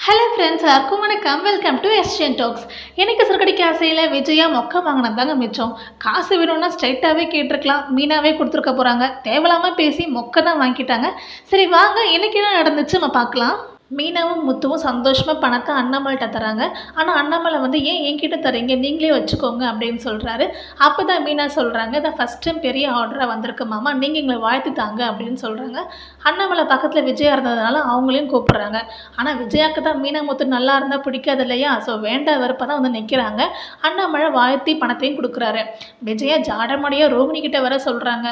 Hello friends, எல்லாருக்கும் வணக்கம். Welcome to SGN talks. எனக்கு சிறுகடிக்க ஆசையில் விஜயா மொக்க வாங்கினது தாங்க மிச்சம். காசு வேணும்னா ஸ்ட்ரைட்டாகவே கேட்டிருக்கலாம், மீனாவே கொடுத்துருக்க போகிறாங்க. தேவையில்லாமல் பேசி மொக்க தான் வாங்கிட்டாங்க. சரி வாங்க, இன்னைக்கு என்ன நடந்துச்சு நம்ம பார்க்கலாம். மீனாவும் முத்துவும் சந்தோஷமாக பணத்தை அண்ணாமலைட்ட தராங்க. ஆனால் அண்ணாமலை வந்து ஏன் என்கிட்ட தரீங்க, நீங்களே வச்சுக்கோங்க அப்படின்னு சொல்கிறாரு. அப்போ தான் மீனா சொல்கிறாங்க, இதான் ஃபஸ்ட் டைம் பெரிய ஆர்டராக வந்திருக்கு மாமா, நீங்கள் எங்களை வாழ்த்து தாங்க அப்படின்னு சொல்கிறாங்க. அண்ணாமலை பக்கத்தில் விஜயா இருந்ததுனால அவங்களையும் கூப்பிட்றாங்க. ஆனால் விஜயாவுக்கு தான் மீனா முத்து நல்லா இருந்தால் பிடிக்காது இல்லையா, ஸோ வேண்டாம் வெறுப்பாக தான் வந்து நிற்கிறாங்க. அண்ணாமலை வாழ்த்தி பணத்தையும் கொடுக்குறாரு. விஜயா ஜாடமடியாக ரோகிணி கிட்ட வர சொல்கிறாங்க,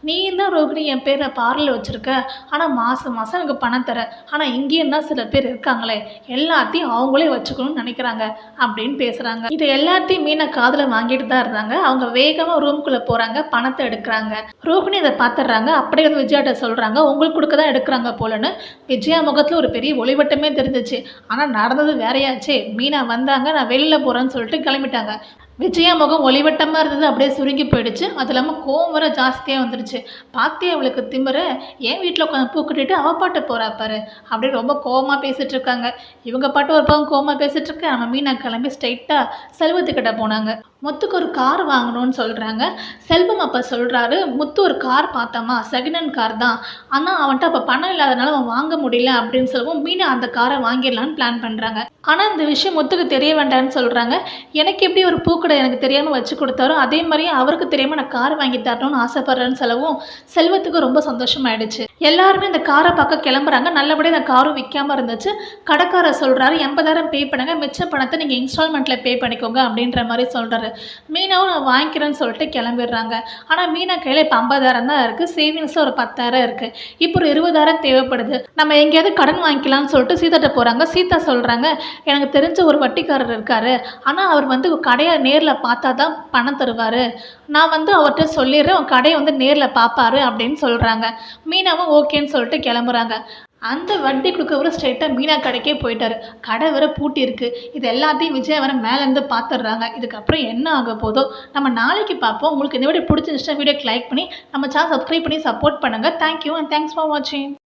நீ தான் ரோகிணி என் பேரில் பார்லர் வச்சுருக்க, ஆனால் மாதம் மாதம் எனக்கு பணம் தர, ஆனால் இங்கேயும் தான் சில பேர் இருக்காங்களே, எல்லாத்தையும் அவங்களே வச்சுக்கணும்னு நினைக்கிறாங்க அப்படின்னு பேசுகிறாங்க. இது எல்லாத்தையும் மீனா காதில் வாங்கிட்டு தான் இருந்தாங்க. அவங்க வேகமாக ரூம்குள்ளே போகிறாங்க, பணத்தை எடுக்கிறாங்க. ரோகிணி அதை பார்த்துடுறாங்க. அப்படியே வந்து விஜயாட்ட சொல்கிறாங்க, உங்களுக்கு கொடுக்க தான் எடுக்கிறாங்க போலன்னு. விஜயா முகத்தில் ஒரு பெரிய ஒளிவட்டமே தெரிஞ்சிச்சு. ஆனால் நடந்தது வேறையாச்சே. மீனா வந்தாங்க, நான் வெளியில் போகிறேன்னு சொல்லிட்டு கிளம்பிட்டாங்க. விஜயா முகம் ஒளிவட்டமாக இருந்தது, அப்படியே சுருங்கி போயிடுச்சு. அது இல்லாமல் கோவம் வர ஜாஸ்தியாக வந்துடுச்சு. பார்த்தே அவளுக்கு திமிர, என் வீட்டில் உட்காந்து பூ கட்டிட்டு அவள் பாட்டு போகிறா பாரு அப்படின்னு ரொம்ப கோவமாக பேசிகிட்டு இருக்காங்க. இவங்க பாட்டு ஒரு பக்கம் கோவமாக பேசிகிட்டு இருக்க, நம்ம மீனா கிளம்பி ஸ்ட்ரைட்டாக செல்வத்துக்கிட்ட போனாங்க. முத்துக்கு ஒரு கார் வாங்கணும்னு சொல்கிறாங்க. செல்வம் அப்போ சொல்கிறாரு, முத்து ஒரு கார் பார்த்தோமா, செகண்ட் ஹேண்ட் கார் தான், ஆனால் அவன்கிட்ட அப்போ பணம் இல்லாதனால அவன் வாங்க முடியல அப்படின்னு சொல்லவும் மீனா அந்த காரை வாங்கிடலான்னு பிளான் பண்ணுறாங்க. ஆனால் இந்த விஷயம் முத்துக்கு தெரிய வேண்டாம்னு சொல்கிறாங்க. எனக்கு எப்படி ஒரு பூக்கடை எனக்கு தெரியாமல் வச்சு கொடுத்தாரோ அதே மாதிரியே அவருக்கு தெரியாமல் நான் கார் வாங்கி தரணும்னு ஆசைப்பட்றேன்னு சொல்லவும் செல்வத்துக்கு ரொம்ப சந்தோஷமாயிடுச்சு. எல்லாருமே இந்த காரை பார்க்க கிளம்புறாங்க. நல்லபடியாக இந்த காரும் விற்காமல் இருந்துச்சு. கடைக்காரர் சொல்கிறாரு, 80,000 பே பண்ணுங்கள், மிச்ச பணத்தை நீங்கள் இன்ஸ்டால்மெண்ட்டில் பே பண்ணிக்கோங்க அப்படின்ற மாதிரி சொல்கிறாரு. மீனாவும் நான் வாங்கிக்கிறேன்னு சொல்லிட்டு கிளம்பிடுறாங்க. ஆனால் மீனா கையில் இப்போ 50,000 தான் இருக்குது. சேவிங்ஸில் ஒரு 10,000 இருக்குது. இப்போ ஒரு 20,000 தேவைப்படுது. நம்ம எங்கேயாவது கடன் வாங்கிக்கலாம்னு சொல்லிட்டு சீதாட்ட போகிறாங்க. சீதா சொல்கிறாங்க, எனக்கு தெரிஞ்ச ஒரு வட்டிக்காரர் இருக்கார், ஆனால் அவர் வந்து கடையை நேரில் பார்த்தா தான் பணம் தருவார், நான் வந்து அவர்கிட்ட சொல்லிடுறேன், உன் கடையை வந்து நேரில் பார்ப்பாரு அப்படின்னு சொல்கிறாங்க. மீனாவும் ஓகேன்னு சொல்லிட்டு கிளம்புறாங்க. அந்த வட்டி கொடுக்கவரை ஸ்ட்ரெயிட்டாக மீனா கடைக்கே போயிட்டாரு. கடை வேற பூட்டி இருக்கு. இது எல்லாத்தையும் விஜயா வேற மேலேருந்து பார்த்துடுறாங்க. இதுக்கப்புறம் என்ன ஆக போதோ நம்ம நாளைக்கு பார்ப்போம். உங்களுக்கு இந்த வீடியோ பிடிச்சிருந்துச்சுன்னா வீடியோக்கு லைக் பண்ணி நம்ம சேனல் சப்ஸ்கிரைப் பண்ணி சப்போர்ட் பண்ணுங்கள். தேங்க்யூ அண்ட் தேங்க்ஸ் ஃபார் வாட்சிங்.